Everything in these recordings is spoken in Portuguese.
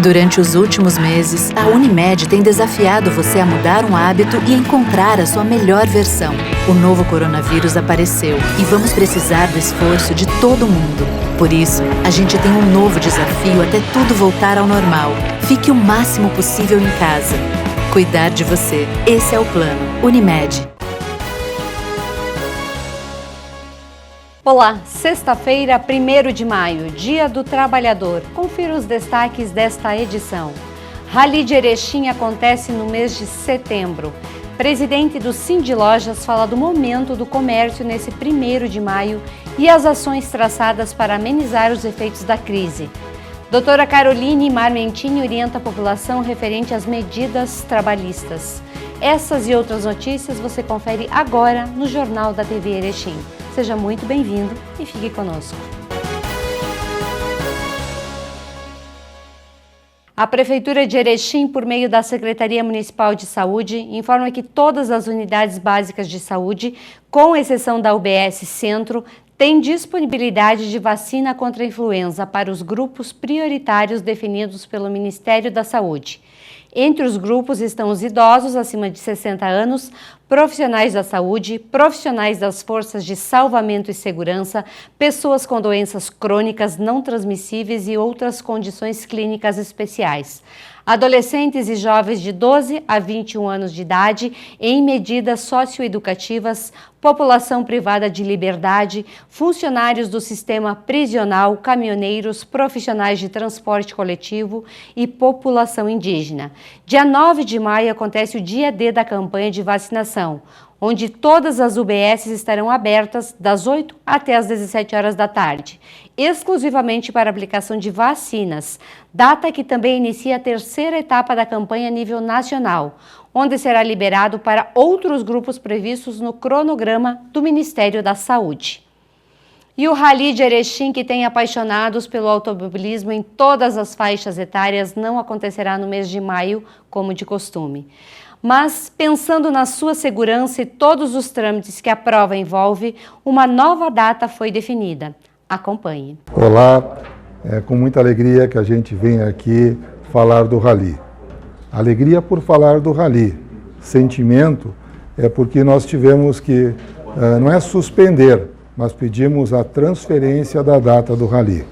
Durante os últimos meses, a Unimed tem desafiado você a mudar um hábito e encontrar a sua melhor versão. O novo coronavírus apareceu e vamos precisar do esforço de todo mundo. Por isso, a gente tem um novo desafio até tudo voltar ao normal. Fique o máximo possível em casa. Cuidar de você. Esse é o plano. Unimed. Olá, sexta-feira, 1º de maio, Dia do Trabalhador. Confira os destaques desta edição. Rally de Erechim acontece no mês de setembro. Presidente do Sindilojas fala do momento do comércio nesse 1º de maio e as ações traçadas para amenizar os efeitos da crise. Doutora Caroline Marmentini orienta a população referente às medidas trabalhistas. Essas e outras notícias você confere agora no Jornal da TV Erechim. Seja muito bem-vindo e fique conosco. A Prefeitura de Erechim, por meio da Secretaria Municipal de Saúde, informa que todas as unidades básicas de saúde, com exceção da UBS Centro, têm disponibilidade de vacina contra a influenza para os grupos prioritários definidos pelo Ministério da Saúde. Entre os grupos estão os idosos acima de 60 anos, profissionais da saúde, profissionais das forças de salvamento e segurança, pessoas com doenças crônicas não transmissíveis e outras condições clínicas especiais. Adolescentes e jovens de 12 a 21 anos de idade em medidas socioeducativas, população privada de liberdade, funcionários do sistema prisional, caminhoneiros, profissionais de transporte coletivo e população indígena. Dia 9 de maio acontece o dia D da campanha de vacinação, onde todas as UBSs estarão abertas das 8 até as 17 horas da tarde, exclusivamente para aplicação de vacinas, data que também inicia a terceira etapa da campanha a nível nacional, onde será liberado para outros grupos previstos no cronograma do Ministério da Saúde. E o Rally de Erechim, que tem apaixonados pelo automobilismo em todas as faixas etárias, não acontecerá no mês de maio, como de costume. Mas, pensando na sua segurança e todos os trâmites que a prova envolve, uma nova data foi definida. Acompanhe. Olá, é com muita alegria que a gente vem aqui falar do Rally. Alegria por falar do Rally. Sentimento é porque nós tivemos que, não é suspender, mas pedimos a transferência da data do Rally.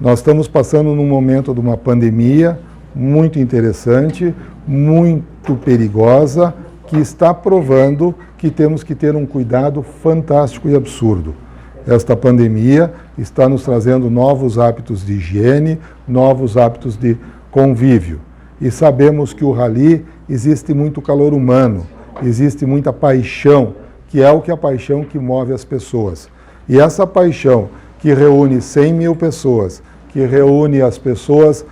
Nós estamos passando num momento de uma pandemia muito interessante, muito perigosa, que está provando que temos que ter um cuidado fantástico e absurdo. Esta pandemia está nos trazendo novos hábitos de higiene, novos hábitos de convívio. E sabemos que o Rally existe muito calor humano, existe muita paixão, que é a paixão que move as pessoas. E essa paixão que reúne 100 mil pessoas, que reúne as pessoas,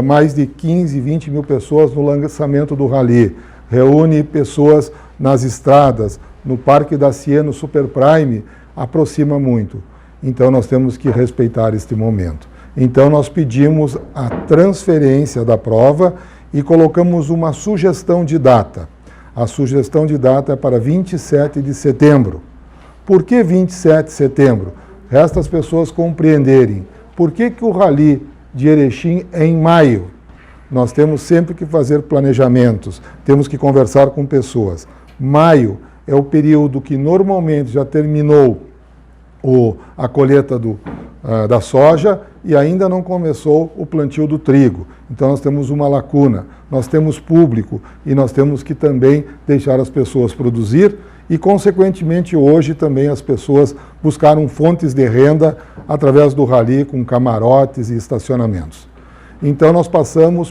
mais de 15, 20 mil pessoas no lançamento do Rally, reúne pessoas nas estradas, no Parque da Ciência, no Super Prime, aproxima muito. Então nós temos que respeitar este momento. Então nós pedimos a transferência da prova e colocamos uma sugestão de data. A sugestão de data é para 27 de setembro. Por que 27 de setembro? Resta as pessoas compreenderem. Por que o Rally de Erechim é em maio? Nós temos sempre que fazer planejamentos, temos que conversar com pessoas. Maio é o período que normalmente já terminou a colheita da soja e ainda não começou o plantio do trigo. Então nós temos uma lacuna, nós temos público e nós temos que também deixar as pessoas produzir e, consequentemente, hoje também as pessoas buscaram fontes de renda através do Rally com camarotes e estacionamentos. Então nós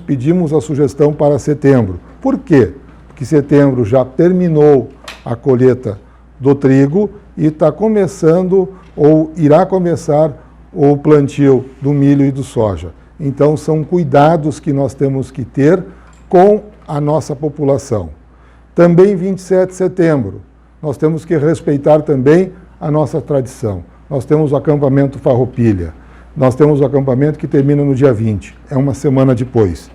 pedimos a sugestão para setembro. Por quê? Porque setembro já terminou a colheita do trigo e está começando ou irá começar o plantio do milho e do soja. Então são cuidados que nós temos que ter com a nossa população. Também 27 de setembro, nós temos que respeitar também a nossa tradição. Nós temos o acampamento Farroupilha, nós temos o acampamento que termina no dia 20, é uma semana depois.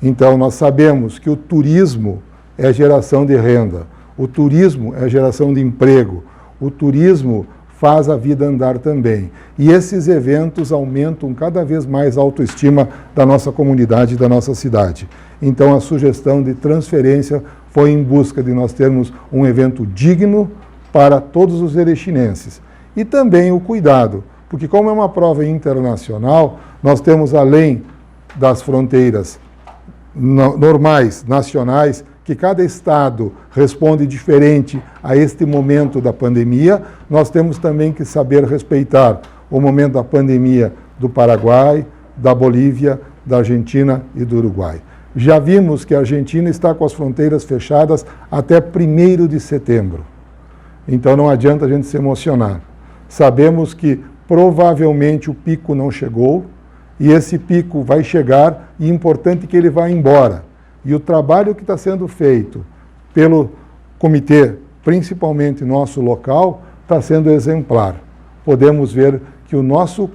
Então nós sabemos que o turismo é geração de renda, o turismo é geração de emprego, o turismo faz a vida andar também. E esses eventos aumentam cada vez mais a autoestima da nossa comunidade e da nossa cidade. Então a sugestão de transferência foi em busca de nós termos um evento digno para todos os erechinenses. E também o cuidado, porque como é uma prova internacional, nós temos além das fronteiras normais, nacionais, que cada estado responde diferente a este momento da pandemia, nós temos também que saber respeitar o momento da pandemia do Paraguai, da Bolívia, da Argentina e do Uruguai. Já vimos que a Argentina está com as fronteiras fechadas até 1º de setembro. Então não adianta a gente se emocionar. Sabemos que provavelmente o pico não chegou e esse pico vai chegar e é importante que ele vá embora. E o trabalho que está sendo feito pelo comitê, principalmente nosso local, está sendo exemplar. Podemos ver que o nosso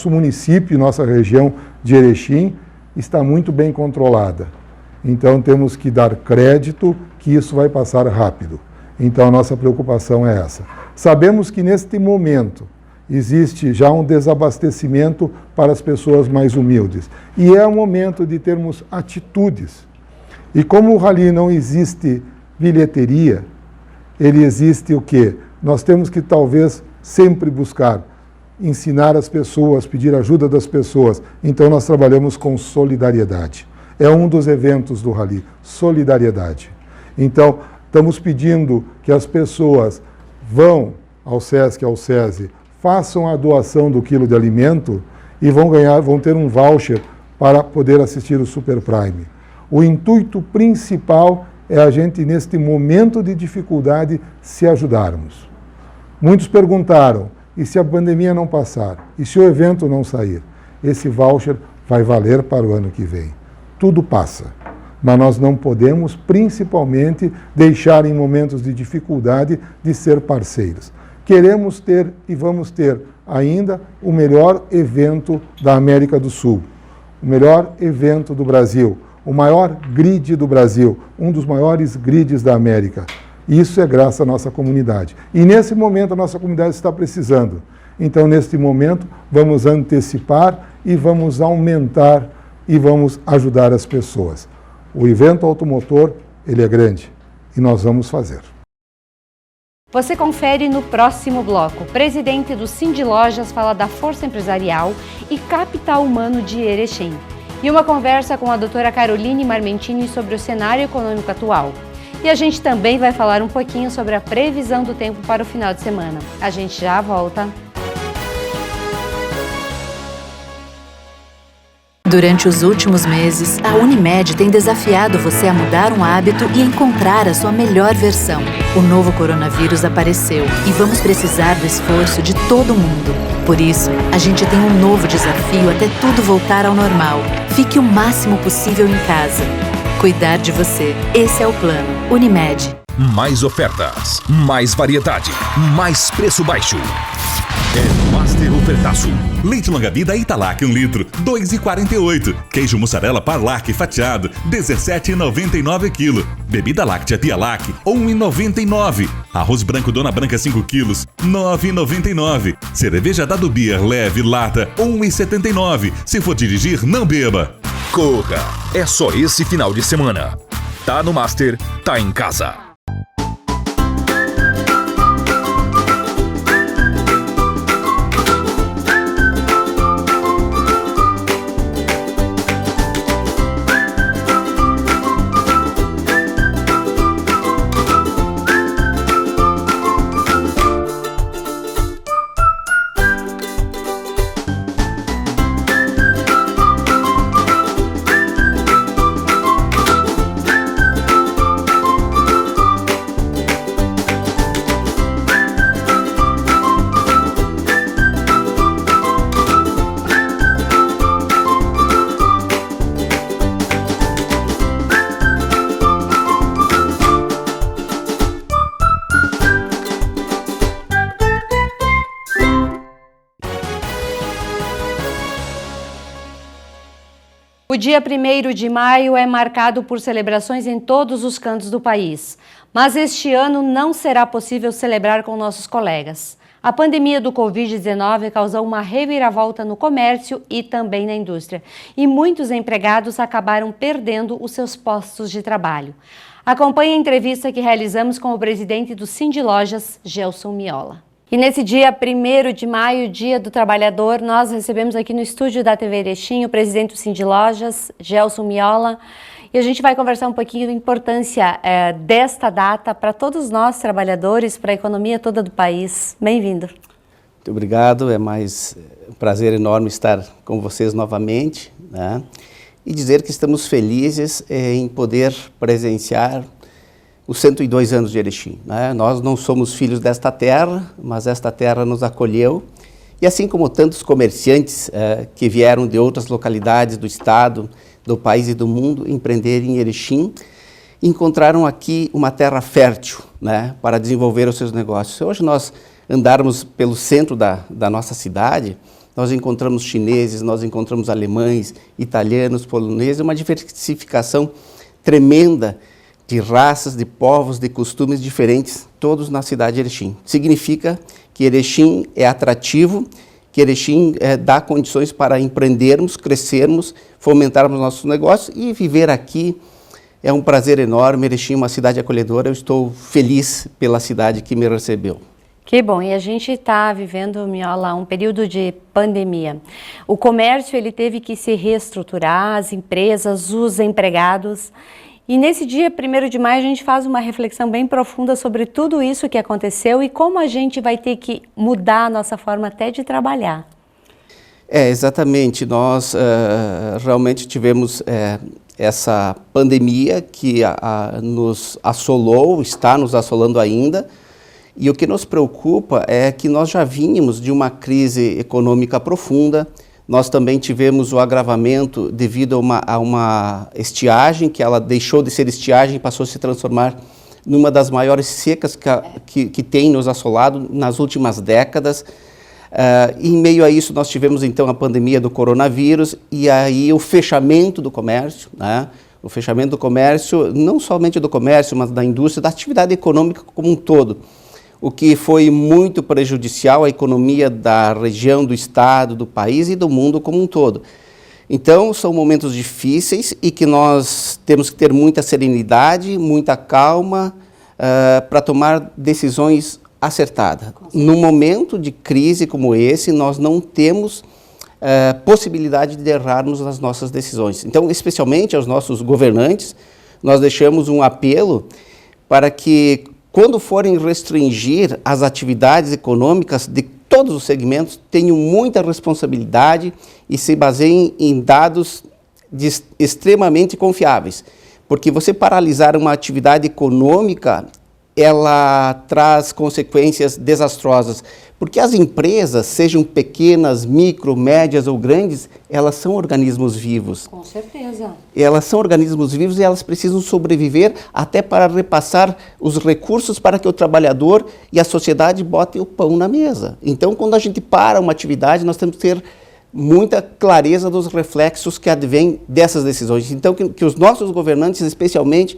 município, nossa região de Erechim, está muito bem controlada. Então temos que dar crédito que isso vai passar rápido. Então a nossa preocupação é essa. Sabemos que neste momento existe já um desabastecimento para as pessoas mais humildes. E é o momento de termos atitudes. E como o Rally não existe bilheteria, ele existe o quê? Nós temos que talvez sempre buscar ensinar as pessoas, pedir ajuda das pessoas. Então nós trabalhamos com solidariedade. É um dos eventos do Rally, solidariedade. Então estamos pedindo que as pessoas vão ao SESC, ao SESI, façam a doação do quilo de alimento e vão ter um voucher para poder assistir o Super Prime. O intuito principal é a gente, neste momento de dificuldade, se ajudarmos. Muitos perguntaram, e se a pandemia não passar? E se o evento não sair? Esse voucher vai valer para o ano que vem. Tudo passa, mas nós não podemos, principalmente, deixar em momentos de dificuldade de ser parceiros. Queremos ter e vamos ter ainda o melhor evento da América do Sul, o melhor evento do Brasil, o maior grid do Brasil, um dos maiores grids da América. Isso é graças à nossa comunidade. E nesse momento a nossa comunidade está precisando. Então, neste momento, vamos antecipar e vamos aumentar e vamos ajudar as pessoas. O evento automotor, ele é grande e nós vamos fazer. Você confere no próximo bloco. O presidente do Cindy Lojas fala da força empresarial e capital humano de Erechim. E uma conversa com a doutora Caroline Marmentini sobre o cenário econômico atual. E a gente também vai falar um pouquinho sobre a previsão do tempo para o final de semana. A gente já volta. Durante os últimos meses, a Unimed tem desafiado você a mudar um hábito e encontrar a sua melhor versão. O novo coronavírus apareceu e vamos precisar do esforço de todo mundo. Por isso, a gente tem um novo desafio até tudo voltar ao normal. Fique o máximo possível em casa. Cuidar de você. Esse é o plano. Unimed. Mais ofertas, mais variedade, mais preço baixo. É Master Ofertaço. Leite longa-vida Italac 1 litro, 2,48. Queijo mussarela Parlac fatiado, 17,99 kg. Bebida láctea Pialac, 1,99. Arroz branco Dona Branca 5 kg, 9,99. Cerveja Dado Beer leve lata, 1,79. Se for dirigir, não beba. Corra! É só esse final de semana. Tá no Master, tá em casa. O dia 1º de maio é marcado por celebrações em todos os cantos do país, mas este ano não será possível celebrar com nossos colegas. A pandemia do Covid-19 causou uma reviravolta no comércio e também na indústria, e muitos empregados acabaram perdendo os seus postos de trabalho. Acompanhe a entrevista que realizamos com o presidente do Sindilojas, Gelson Miola. E nesse dia 1º de maio, Dia do Trabalhador, nós recebemos aqui no estúdio da TV Erechim o presidente do Sindilojas, Gelson Miola, e a gente vai conversar um pouquinho da importância desta data para todos nós trabalhadores, para a economia toda do país. Bem-vindo. Muito obrigado, é mais um prazer enorme estar com vocês novamente, né? E dizer que estamos felizes em poder presenciar os 102 anos de Erechim, né? Nós não somos filhos desta terra, mas esta terra nos acolheu. E assim como tantos comerciantes que vieram de outras localidades do estado, do país e do mundo empreenderem em Erechim, encontraram aqui uma terra fértil, né, para desenvolver os seus negócios. Hoje nós andarmos pelo centro da nossa cidade, nós encontramos chineses, nós encontramos alemães, italianos, poloneses, uma diversificação tremenda de raças, de povos, de costumes diferentes, todos na cidade de Erechim. Significa que Erechim é atrativo, que Erechim dá condições para empreendermos, crescermos, fomentarmos nossos negócios e viver aqui é um prazer enorme. Erechim é uma cidade acolhedora, eu estou feliz pela cidade que me recebeu. Que bom, e a gente está vivendo, Miola, um período de pandemia. O comércio ele teve que se reestruturar, as empresas, os empregados. E nesse dia 1º de maio a gente faz uma reflexão bem profunda sobre tudo isso que aconteceu e como a gente vai ter que mudar a nossa forma até de trabalhar. Exatamente. Nós realmente tivemos essa pandemia que nos assolou, está nos assolando ainda. E o que nos preocupa é que nós já vínhamos de uma crise econômica profunda. Nós também tivemos o agravamento devido a uma estiagem, que ela deixou de ser estiagem e passou a se transformar numa das maiores secas que tem nos assolado nas últimas décadas. Em meio a isso, nós tivemos então a pandemia do coronavírus e aí o fechamento do comércio, né? O fechamento do comércio, não somente do comércio, mas da indústria, da atividade econômica como um todo. O que foi muito prejudicial à economia da região, do estado, do país e do mundo como um todo. Então, são momentos difíceis e que nós temos que ter muita serenidade, muita calma para tomar decisões acertadas. Num momento de crise como esse, nós não temos possibilidade de errarmos nas nossas decisões. Então, especialmente aos nossos governantes, nós deixamos um apelo para que, quando forem restringir as atividades econômicas de todos os segmentos, tenham muita responsabilidade e se baseiem em dados extremamente confiáveis. Porque você paralisar uma atividade econômica, ela traz consequências desastrosas. Porque as empresas, sejam pequenas, micro, médias ou grandes, elas são organismos vivos. Com certeza. Elas são organismos vivos e elas precisam sobreviver até para repassar os recursos para que o trabalhador e a sociedade botem o pão na mesa. Então, quando a gente para uma atividade, nós temos que ter muita clareza dos reflexos que advêm dessas decisões. Então, que os nossos governantes, especialmente,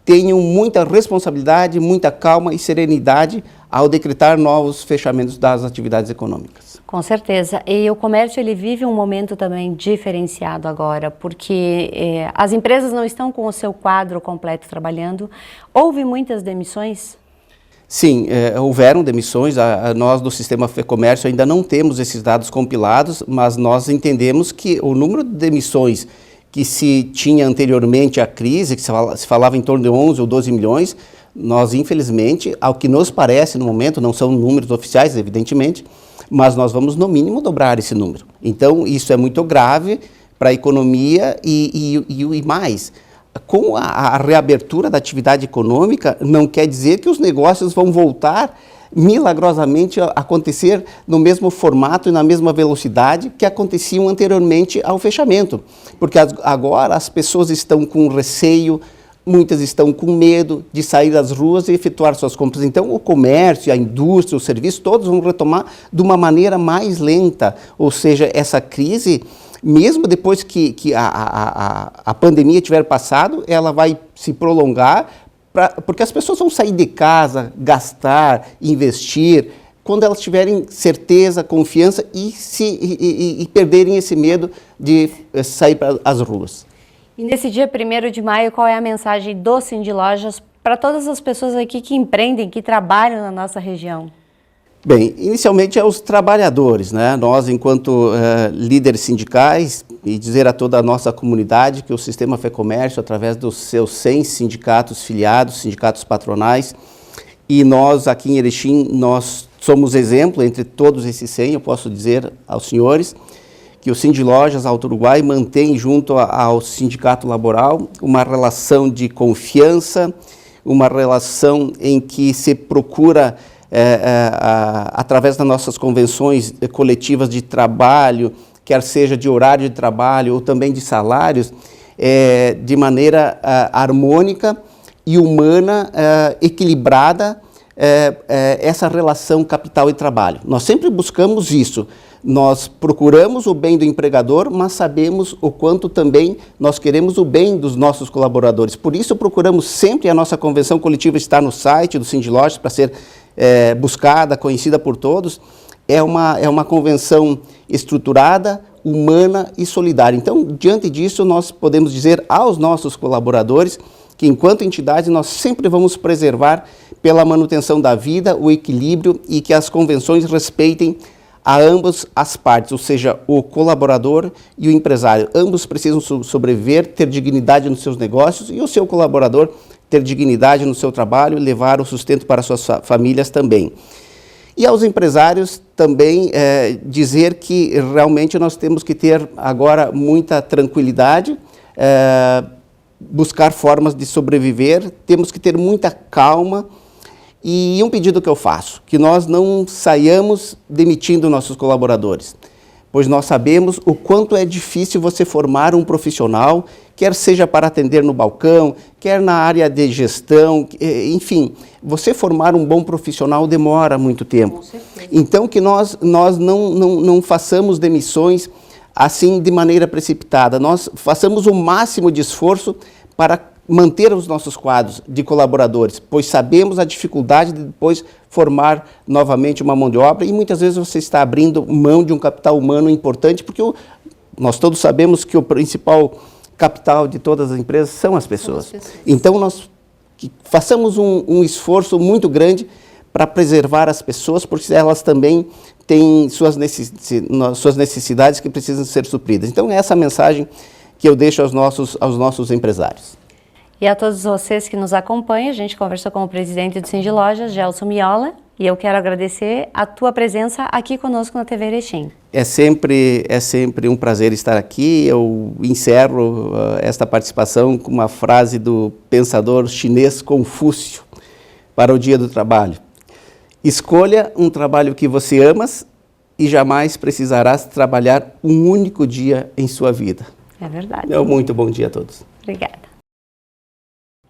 tenham muita responsabilidade, muita calma e serenidade ao decretar novos fechamentos das atividades econômicas. Com certeza. E o comércio ele vive um momento também diferenciado agora, porque as empresas não estão com o seu quadro completo trabalhando. Houve muitas demissões? Sim, houveram demissões. Nós do Sistema FEComércio ainda não temos esses dados compilados, mas nós entendemos que o número de demissões que se tinha anteriormente à crise, que se falava em torno de 11 ou 12 milhões, nós, infelizmente, ao que nos parece no momento, não são números oficiais, evidentemente, mas nós vamos, no mínimo, dobrar esse número. Então, isso é muito grave para a economia e mais. Com a reabertura da atividade econômica, não quer dizer que os negócios vão voltar milagrosamente a acontecer no mesmo formato e na mesma velocidade que aconteciam anteriormente ao fechamento. Porque agora as pessoas estão com receio, muitas estão com medo de sair das ruas e efetuar suas compras. Então, o comércio, a indústria, o serviço, todos vão retomar de uma maneira mais lenta. Ou seja, essa crise, mesmo depois que a pandemia tiver passado, ela vai se prolongar, porque as pessoas vão sair de casa, gastar, investir, quando elas tiverem certeza, confiança e perderem esse medo de sair para as ruas. E nesse dia 1º de maio, qual é a mensagem do Sindilojas para todas as pessoas aqui que empreendem, que trabalham na nossa região? Bem, inicialmente é os trabalhadores, né? Nós, enquanto líderes sindicais, e dizer a toda a nossa comunidade que o Sistema FEComércio, através dos seus 100 sindicatos filiados, sindicatos patronais, e nós aqui em Erechim, nós somos exemplo entre todos esses 100, eu posso dizer aos senhores, que o Sindilojas Alto Uruguai mantém junto ao sindicato laboral uma relação de confiança, uma relação em que se procura, através das nossas convenções coletivas de trabalho, quer seja de horário de trabalho ou também de salários, de maneira harmônica e humana, equilibrada, essa relação capital e trabalho. Nós sempre buscamos isso. Nós procuramos o bem do empregador, mas sabemos o quanto também nós queremos o bem dos nossos colaboradores. Por isso procuramos sempre, a nossa convenção coletiva está no site do Sindilojas para ser buscada, conhecida por todos. É uma convenção estruturada, humana e solidária. Então, diante disso, nós podemos dizer aos nossos colaboradores que, enquanto entidade, nós sempre vamos preservar pela manutenção da vida, o equilíbrio e que as convenções respeitem a ambas as partes, ou seja, o colaborador e o empresário. Ambos precisam sobreviver, ter dignidade nos seus negócios e o seu colaborador ter dignidade no seu trabalho e levar o sustento para suas famílias também. E aos empresários também dizer que realmente nós temos que ter agora muita tranquilidade, buscar formas de sobreviver, temos que ter muita calma. E um pedido que eu faço, que nós não saiamos demitindo nossos colaboradores, pois nós sabemos o quanto é difícil você formar um profissional, quer seja para atender no balcão, quer na área de gestão, enfim, você formar um bom profissional demora muito tempo. Então que nós não façamos demissões assim de maneira precipitada, nós façamos o máximo de esforço para manter os nossos quadros de colaboradores, pois sabemos a dificuldade de depois formar novamente uma mão de obra e muitas vezes você está abrindo mão de um capital humano importante, porque nós todos sabemos que o principal capital de todas as empresas são as pessoas. Então nós façamos um esforço muito grande para preservar as pessoas, porque elas também têm suas necessidades que precisam ser supridas. Então é essa mensagem que eu deixo aos nossos empresários. E a todos vocês que nos acompanham, a gente conversou com o presidente do Sindilojas, Gelson Miola, e eu quero agradecer a tua presença aqui conosco na TV Erechim. É sempre um prazer estar aqui. Eu encerro esta participação com uma frase do pensador chinês Confúcio para o Dia do Trabalho. Escolha um trabalho que você amas e jamais precisarás trabalhar um único dia em sua vida. É verdade. Muito bom dia a todos. Obrigada.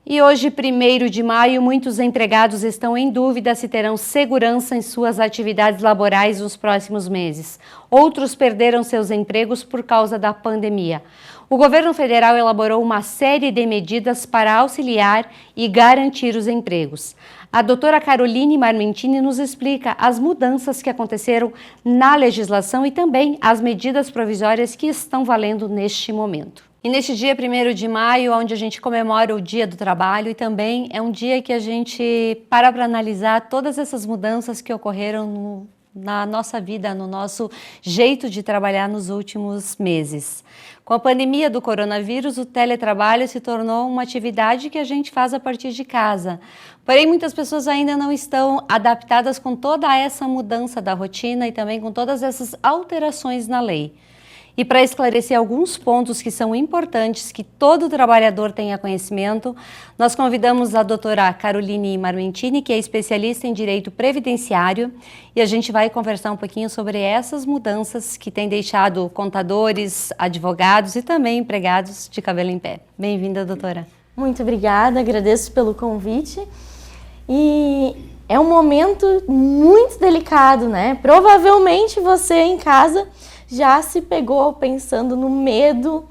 E hoje, 1º de maio, muitos empregados estão em dúvida se terão segurança em suas atividades laborais nos próximos meses. Outros perderam seus empregos por causa da pandemia. O governo federal elaborou uma série de medidas para auxiliar e garantir os empregos. A doutora Caroline Marmentini nos explica as mudanças que aconteceram na legislação e também as medidas provisórias que estão valendo neste momento. E neste dia 1º de maio, onde a gente comemora o Dia do Trabalho, e também é um dia que a gente para analisar todas essas mudanças que ocorreram na nossa vida, no nosso jeito de trabalhar nos últimos meses. Com a pandemia do coronavírus, o teletrabalho se tornou uma atividade que a gente faz a partir de casa. Porém, muitas pessoas ainda não estão adaptadas com toda essa mudança da rotina e também com todas essas alterações na lei. E para esclarecer alguns pontos que são importantes, que todo trabalhador tenha conhecimento, nós convidamos a doutora Caroline Marmentini, que é especialista em direito previdenciário, e a gente vai conversar um pouquinho sobre essas mudanças que têm deixado contadores, advogados e também empregados de cabelo em pé. Bem-vinda, doutora. Muito obrigada, agradeço pelo convite. E é um momento muito delicado, né? Provavelmente você em casa já se pegou pensando no medo,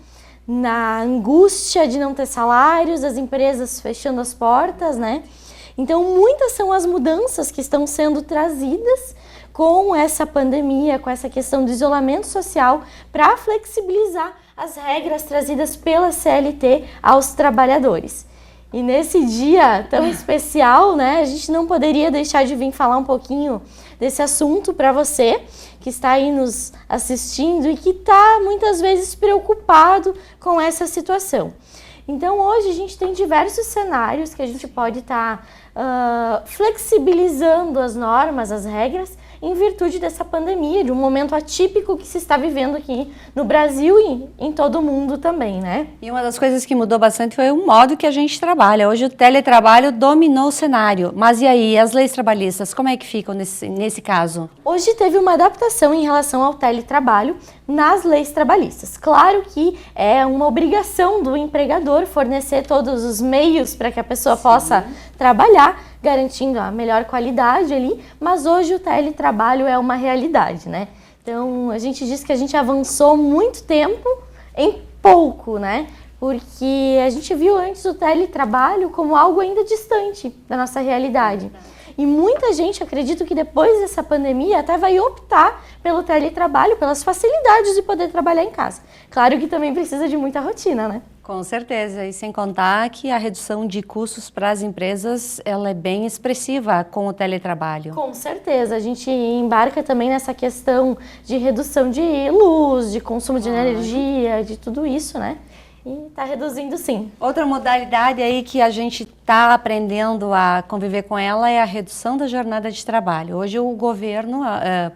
na angústia de não ter salários, as empresas fechando as portas, né? Então, muitas são as mudanças que estão sendo trazidas com essa pandemia, com essa questão do isolamento social, para flexibilizar as regras trazidas pela CLT aos trabalhadores. E nesse dia tão especial, né, a gente não poderia deixar de vir falar um pouquinho desse assunto para você que está aí nos assistindo e que está muitas vezes preocupado com essa situação. Então hoje a gente tem diversos cenários que a gente pode estar flexibilizando as normas, as regras, em virtude dessa pandemia, de um momento atípico que se está vivendo aqui no Brasil e em todo o mundo também, né? E uma das coisas que mudou bastante foi o modo que a gente trabalha. Hoje o teletrabalho dominou o cenário. Mas e aí, as leis trabalhistas, como é que ficam nesse caso? Hoje teve uma adaptação em relação ao teletrabalho nas leis trabalhistas. Claro que é uma obrigação do empregador fornecer todos os meios para que a pessoa possa trabalhar, garantindo a melhor qualidade ali, mas hoje o teletrabalho é uma realidade, né? Então, a gente diz que a gente avançou muito tempo em pouco, né? Porque a gente viu antes o teletrabalho como algo ainda distante da nossa realidade. E muita gente, acredito que depois dessa pandemia, até vai optar pelo teletrabalho, pelas facilidades de poder trabalhar em casa. Claro que também precisa de muita rotina, né? Com certeza, e sem contar que a redução de custos para as empresas, ela é bem expressiva com o teletrabalho. Com certeza, a gente embarca também nessa questão de redução de luz, de consumo de energia, de tudo isso, né? E está reduzindo sim. Outra modalidade aí que a gente está aprendendo a conviver com ela é a redução da jornada de trabalho. Hoje o governo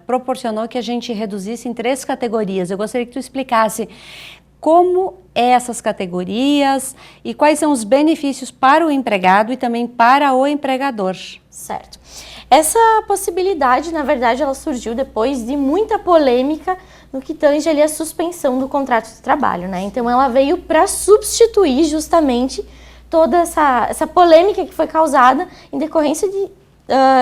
proporcionou que a gente reduzisse em 3 categorias. Eu gostaria que tu explicasse como essas categorias e quais são os benefícios para o empregado e também para o empregador. Certo. Essa possibilidade, na verdade, ela surgiu depois de muita polêmica no que tange ali a suspensão do contrato de trabalho, né? Então, ela veio para substituir justamente toda essa polêmica que foi causada em decorrência de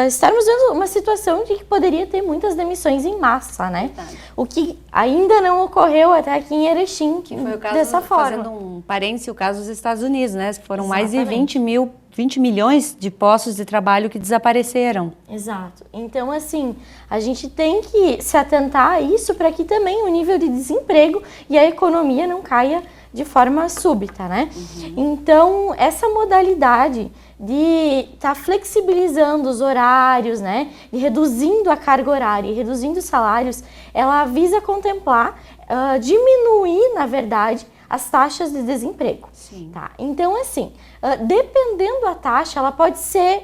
estarmos vendo uma situação de que poderia ter muitas demissões em massa, né? Verdade. O que ainda não ocorreu até aqui em Erechim, que foi o caso, dessa forma. Fazendo um parênteses, o caso dos Estados Unidos, né? Foram mais de 20 milhões de postos de trabalho que desapareceram. Exato. Então, assim, a gente tem que se atentar a isso para que também o nível de desemprego e a economia não caia de forma súbita, né? Então, essa modalidade de estar flexibilizando os horários, né, e reduzindo a carga horária e reduzindo os salários, ela visa contemplar, diminuir, na verdade, as taxas de desemprego. Sim. Tá? Então, assim, dependendo da taxa, ela pode ser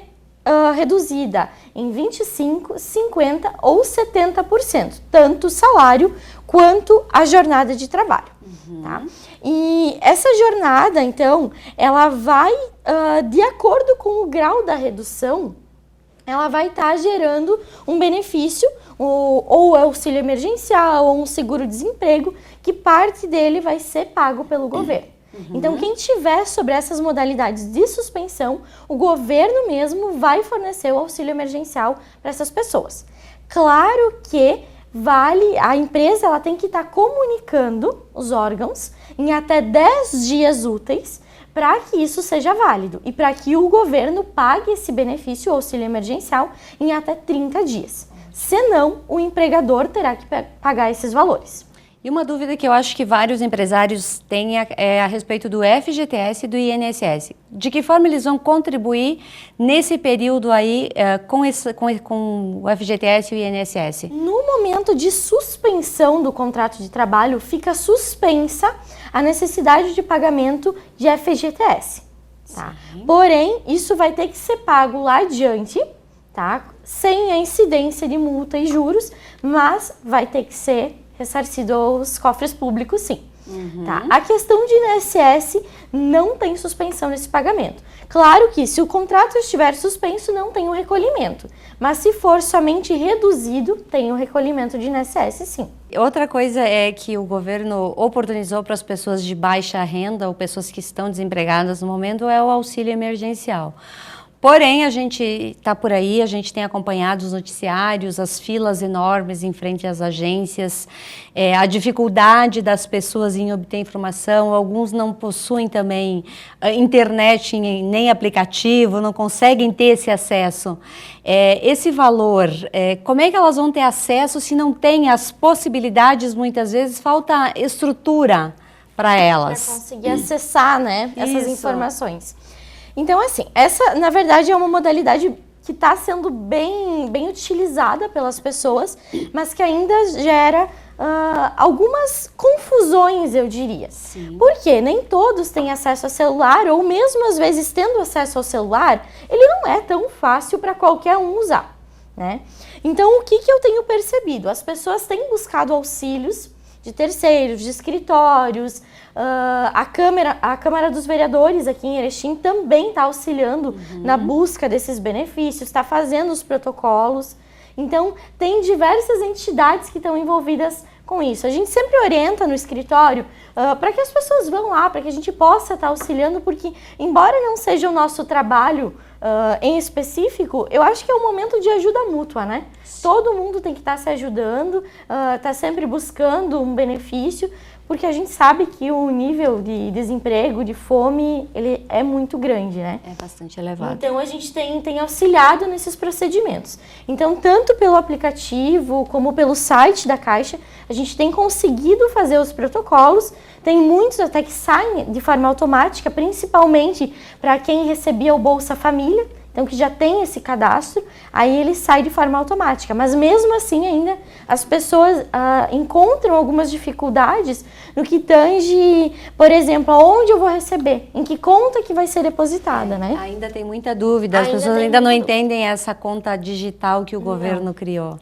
reduzida em 25%, 50% ou 70%, tanto o salário quanto a jornada de trabalho. Tá? E essa jornada, então, ela vai, de acordo com o grau da redução, ela vai estar gerando um benefício, ou auxílio emergencial, ou um seguro-desemprego, que parte dele vai ser pago pelo governo. Então, quem tiver sobre essas modalidades de suspensão, o governo mesmo vai fornecer o auxílio emergencial para essas pessoas. Claro que a empresa ela tem que estar comunicando os órgãos em até 10 dias úteis para que isso seja válido e para que o governo pague esse benefício, o auxílio emergencial, em até 30 dias. Senão, o empregador terá que pagar esses valores. E uma dúvida que eu acho que vários empresários têm é a respeito do FGTS e do INSS. De que forma eles vão contribuir nesse período aí com o FGTS e o INSS? No momento de suspensão do contrato de trabalho, fica suspensa a necessidade de pagamento de FGTS. Tá? Porém, isso vai ter que ser pago lá adiante, tá? Sem a incidência de multa e juros, mas vai ter que ser ressarcido aos cofres públicos, sim. Tá? A questão de INSS não tem suspensão nesse pagamento. Claro que se o contrato estiver suspenso, não tem o recolhimento. Mas se for somente reduzido, tem o recolhimento de INSS, sim. Outra coisa é que o governo oportunizou para as pessoas de baixa renda ou pessoas que estão desempregadas no momento é o auxílio emergencial. Porém, a gente está por aí, a gente tem acompanhado os noticiários, as filas enormes em frente às agências, a dificuldade das pessoas em obter informação. Alguns não possuem também internet nem aplicativo, não conseguem ter esse acesso. Esse valor, como é que elas vão ter acesso se não tem as possibilidades? Muitas vezes falta estrutura para elas. Para conseguir acessar, né, essas Isso. informações. Então, assim, essa, na verdade, é uma modalidade que está sendo bem utilizada pelas pessoas, mas que ainda gera algumas confusões, eu diria. Sim. Porque nem todos têm acesso ao celular, ou mesmo às vezes tendo acesso ao celular, ele não é tão fácil para qualquer um usar, né? Então, o que eu tenho percebido? As pessoas têm buscado auxílios de terceiros, de escritórios. A Câmara dos Vereadores aqui em Erechim também está auxiliando na busca desses benefícios, está fazendo os protocolos. Então, tem diversas entidades que estão envolvidas com isso. A gente sempre orienta no escritório para que as pessoas vão lá, para que a gente possa estar auxiliando, porque, embora não seja o nosso trabalho em específico, eu acho que é um momento de ajuda mútua, né? Todo mundo tem que estar se ajudando, tá sempre buscando um benefício, porque a gente sabe que o nível de desemprego, de fome, ele é muito grande, né? É bastante elevado. Então, a gente tem auxiliado nesses procedimentos. Então, tanto pelo aplicativo como pelo site da Caixa, a gente tem conseguido fazer os protocolos. Tem muitos até que saem de forma automática, principalmente para quem recebia o Bolsa Família, então que já tem esse cadastro, aí ele sai de forma automática. Mas mesmo assim ainda as pessoas encontram algumas dificuldades no que tange, por exemplo, aonde eu vou receber, em que conta que vai ser depositada, né? Ainda tem muita dúvida, as pessoas ainda não entendem essa conta digital que o governo criou.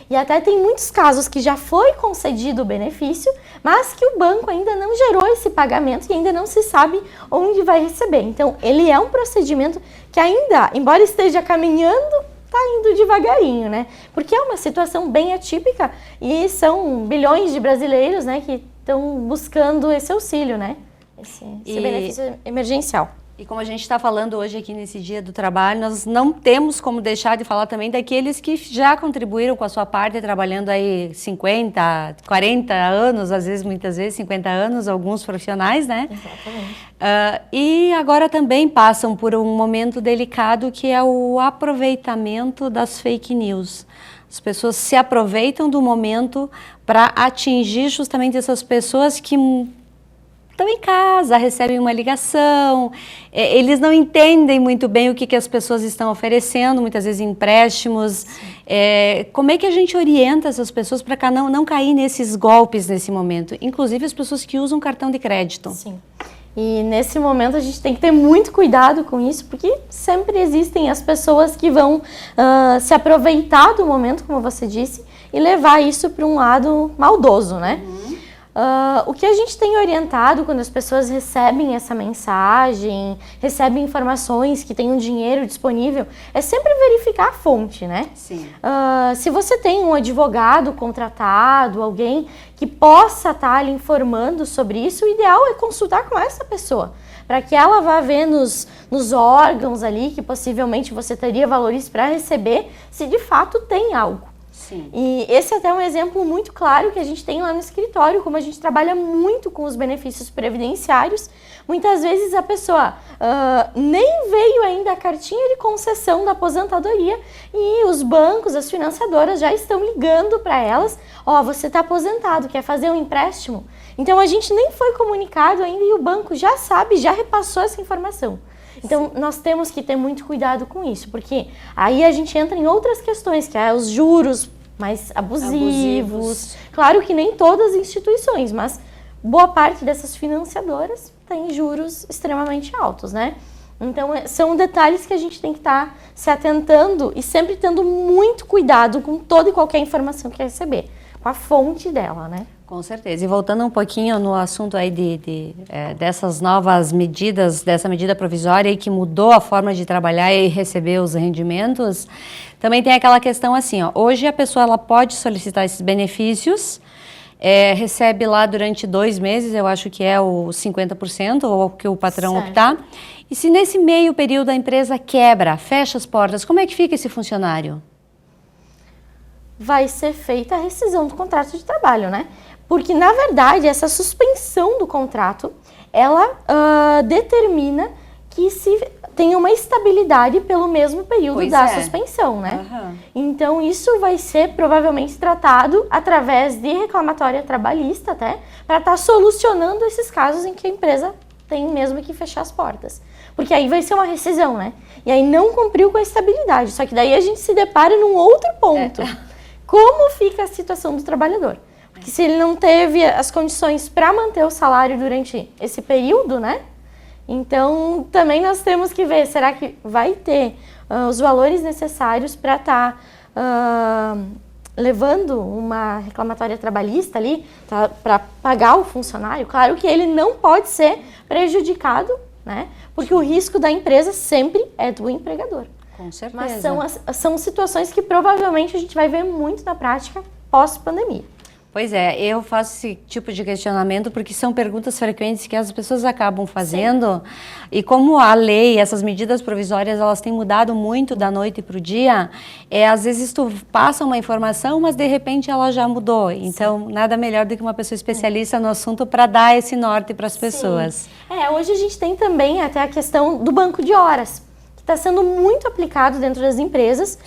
E até tem muitos casos que já foi concedido o benefício, mas que o banco ainda não gerou esse pagamento e ainda não se sabe onde vai receber. Então, ele é um procedimento que ainda, embora esteja caminhando, está indo devagarinho, né? Porque é uma situação bem atípica e são bilhões de brasileiros, né, que estão buscando esse auxílio, né? Esse benefício emergencial. E como a gente está falando hoje aqui nesse Dia do Trabalho, nós não temos como deixar de falar também daqueles que já contribuíram com a sua parte, trabalhando aí 50, 40 anos, às vezes, muitas vezes, 50 anos, alguns profissionais, né? Exatamente. E agora também passam por um momento delicado que é o aproveitamento das fake news. As pessoas se aproveitam do momento para atingir justamente essas pessoas que estão em casa, recebem uma ligação, eles não entendem muito bem o que as pessoas estão oferecendo, muitas vezes empréstimos. Como é que a gente orienta essas pessoas para não cair nesses golpes nesse momento? Inclusive as pessoas que usam cartão de crédito. Sim. E nesse momento a gente tem que ter muito cuidado com isso, porque sempre existem as pessoas que vão se aproveitar do momento, como você disse, e levar isso para um lado maldoso, né? O que a gente tem orientado quando as pessoas recebem essa mensagem, recebem informações que tem um dinheiro disponível, é sempre verificar a fonte, né? Sim. Se você tem um advogado contratado, alguém que possa estar lhe informando sobre isso, o ideal é consultar com essa pessoa, para que ela vá ver nos órgãos ali que possivelmente você teria valores para receber, se de fato tem algo. Sim. E esse é até um exemplo muito claro que a gente tem lá no escritório, como a gente trabalha muito com os benefícios previdenciários. Muitas vezes a pessoa nem veio ainda a cartinha de concessão da aposentadoria e os bancos, as financiadoras já estão ligando para elas: ó, você está aposentado, quer fazer um empréstimo? Então a gente nem foi comunicado ainda e o banco já sabe, já repassou essa informação. Então, nós temos que ter muito cuidado com isso, porque aí a gente entra em outras questões, que é os juros mais abusivos. Claro que nem todas as instituições, mas boa parte dessas financiadoras tem juros extremamente altos, né? Então, são detalhes que a gente tem que estar se atentando e sempre tendo muito cuidado com toda e qualquer informação que quer receber, com a fonte dela, né? Com certeza. E voltando um pouquinho no assunto aí dessas novas medidas, dessa medida provisória aí que mudou a forma de trabalhar e receber os rendimentos, também tem aquela questão assim, ó, hoje a pessoa ela pode solicitar esses benefícios recebe lá durante 2 meses, eu acho que é o 50%, ou o que o patrão Certo. optar. E se nesse meio período a empresa quebra, fecha as portas, como é que fica esse funcionário? Vai ser feita a rescisão do contrato de trabalho, né? Porque, na verdade, essa suspensão do contrato, ela determina que se tem uma estabilidade pelo mesmo período Pois da é. suspensão, né? Aham. Então, isso vai ser provavelmente tratado através de reclamatória trabalhista, até, para estar solucionando esses casos em que a empresa tem mesmo que fechar as portas. Porque aí vai ser uma rescisão, né? E aí não cumpriu com a estabilidade. Só que daí a gente se depara num outro ponto. Como fica a situação do trabalhador? Porque se ele não teve as condições para manter o salário durante esse período, né? Então, também nós temos que ver, será que vai ter os valores necessários para estar levando uma reclamatória trabalhista ali, para pagar o funcionário? Claro que ele não pode ser prejudicado, né? Porque o risco da empresa sempre é do empregador. Com certeza. Mas são situações que provavelmente a gente vai ver muito na prática pós-pandemia. Pois é, eu faço esse tipo de questionamento porque são perguntas frequentes que as pessoas acabam fazendo. E como a lei, essas medidas provisórias, elas têm mudado muito da noite para o dia, às vezes tu passa uma informação, mas de repente ela já mudou. Então, nada melhor do que uma pessoa especialista no assunto para dar esse norte para as pessoas. Hoje a gente tem também até a questão do banco de horas, que está sendo muito aplicado dentro das empresas.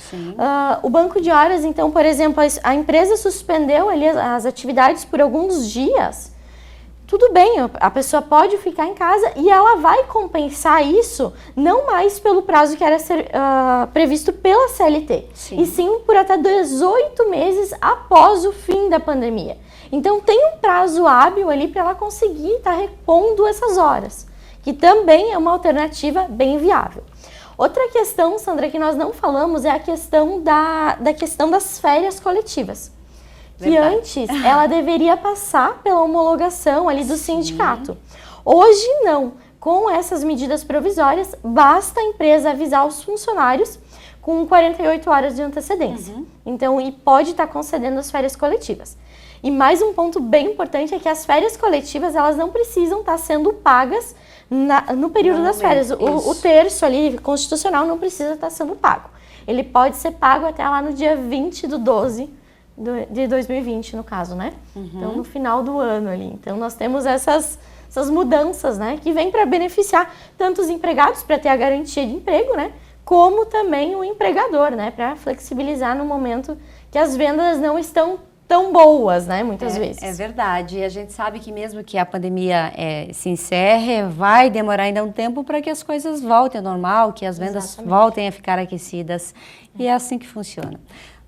O banco de horas, então, por exemplo, a empresa suspendeu ali as atividades por alguns dias. Tudo bem, a pessoa pode ficar em casa e ela vai compensar isso não mais pelo prazo que era previsto pela CLT, e sim por até 18 meses após o fim da pandemia. Então tem um prazo hábil ali para ela conseguir estar repondo essas horas, que também é uma alternativa bem viável. Outra questão, Sandra, que nós não falamos é a questão da questão das férias coletivas. Que antes ela deveria passar pela homologação ali do sindicato. Hoje não. Com essas medidas provisórias, basta a empresa avisar os funcionários com 48 horas de antecedência. Então, e pode estar concedendo as férias coletivas. E mais um ponto bem importante é que as férias coletivas, elas não precisam estar sendo pagas no período das férias. O terço ali constitucional não precisa estar sendo pago. Ele pode ser pago até lá no dia 20/12 de 2020, no caso, né? Então, no final do ano ali. Então, nós temos essas mudanças, né? Que vêm para beneficiar tanto os empregados, para ter a garantia de emprego, né? Como também o empregador, né? Para flexibilizar no momento que as vendas não estão tão boas, né? Muitas vezes. É verdade. E a gente sabe que mesmo que a pandemia se encerre, vai demorar ainda um tempo para que as coisas voltem ao normal, que as vendas voltem a ficar aquecidas. E é assim que funciona.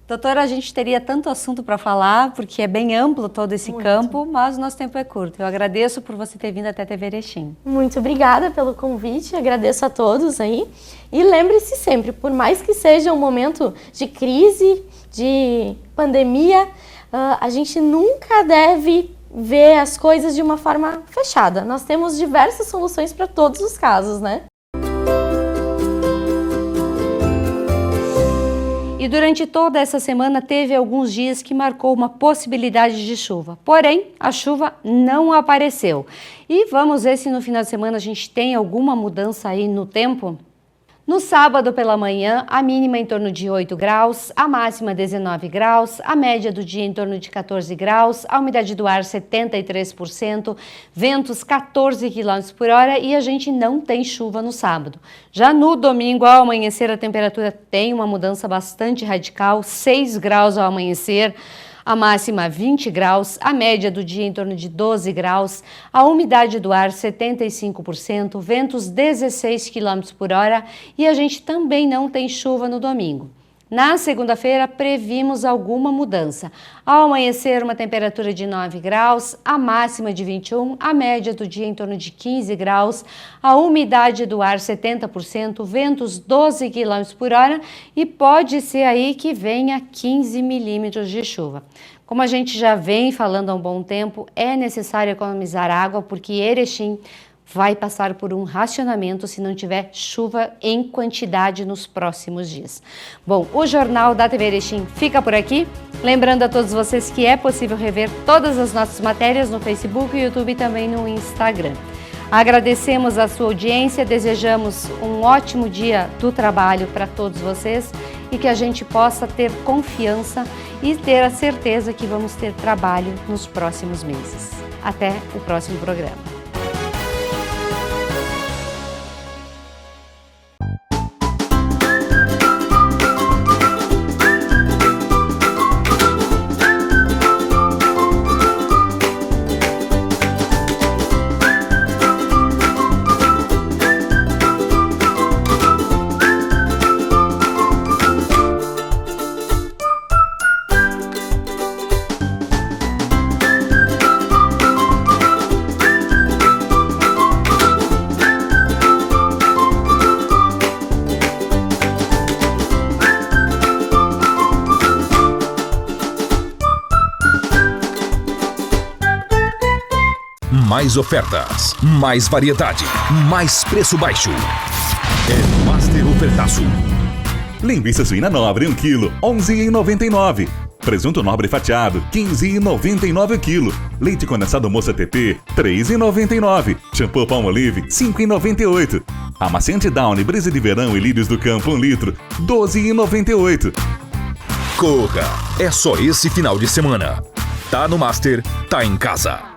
Doutora, a gente teria tanto assunto para falar, porque é bem amplo todo esse campo, mas o nosso tempo é curto. Eu agradeço por você ter vindo até a TV Erechim. Muito obrigada pelo convite, agradeço a todos aí. E lembre-se sempre, por mais que seja um momento de crise, de pandemia, a gente nunca deve ver as coisas de uma forma fechada. Nós temos diversas soluções para todos os casos, né? E durante toda essa semana teve alguns dias que marcou uma possibilidade de chuva. Porém, a chuva não apareceu. E vamos ver se no final de semana a gente tem alguma mudança aí no tempo. No sábado pela manhã, a mínima em torno de 8 graus, a máxima 19 graus, a média do dia em torno de 14 graus, a umidade do ar 73%, ventos 14 km por hora e a gente não tem chuva no sábado. Já no domingo, ao amanhecer, a temperatura tem uma mudança bastante radical, 6 graus ao amanhecer, a máxima 20 graus, a média do dia em torno de 12 graus, a umidade do ar 75%, ventos 16 km por hora e a gente também não tem chuva no domingo. Na segunda-feira, previmos alguma mudança. Ao amanhecer, uma temperatura de 9 graus, a máxima de 21, a média do dia em torno de 15 graus, a umidade do ar 70%, ventos 12 km por hora e pode ser aí que venha 15 milímetros de chuva. Como a gente já vem falando há um bom tempo, é necessário economizar água porque Erechim vai passar por um racionamento se não tiver chuva em quantidade nos próximos dias. Bom, o Jornal da TV Erechim fica por aqui. Lembrando a todos vocês que é possível rever todas as nossas matérias no Facebook, YouTube e também no Instagram. Agradecemos a sua audiência, desejamos um ótimo dia do trabalho para todos vocês e que a gente possa ter confiança e ter a certeza que vamos ter trabalho nos próximos meses. Até o próximo programa. Mais ofertas, mais variedade, mais preço baixo. É Master Ofertaço. Linguiça suína nobre 1 kg, 11,99. Presunto nobre fatiado, 15,99 o quilo. Leite condensado Moça TP, 3,99. Shampoo Palmolive, 5,98. Amaciante Downy, Brisa de Verão e Lírios do Campo 1 litro, 12,98. Corra! É só esse final de semana. Tá no Master, tá em casa.